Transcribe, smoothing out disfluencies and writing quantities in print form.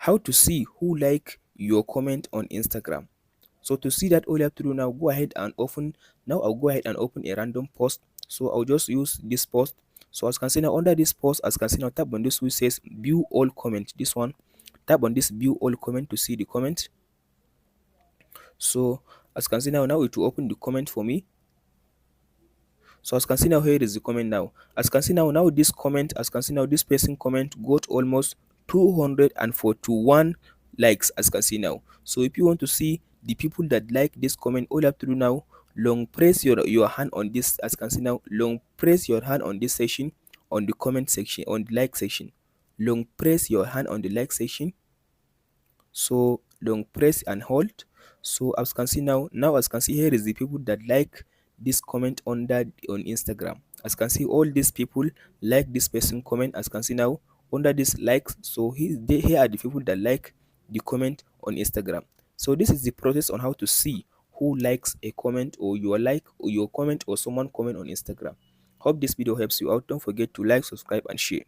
how to see who like your comment on Instagram. So to see that, all you have to do now, go ahead and open. Now I'll go ahead and open a random post. So I'll just use this post. So as you can see now, under this post, as you can see now, tap on this which says view all comment. This one, tap on this view all comment to see the comment. So as you can see now, it will open the comment for me. So as you can see now, here is the comment now. As you can see now, this comment, as you can see now, this person comment got almost 241 likes, as you can see now. So if you want to see the people that like this comment, all you have to do now, long press your hand on this, as you can see now, long press your hand on this section, on the comment section, on the like section. Long press your hand on the like section. So long press and hold. So as you can see now, as you can see, here is the people that like this comment under on Instagram. As you can see, all these people like this person comment. As you can see now, under this likes, so here are the people that like the comment on Instagram. So this is the process on how to see who likes a comment, or your like, or your comment, or someone comment on Instagram. Hope this video helps you out. Don't forget to like, subscribe and share.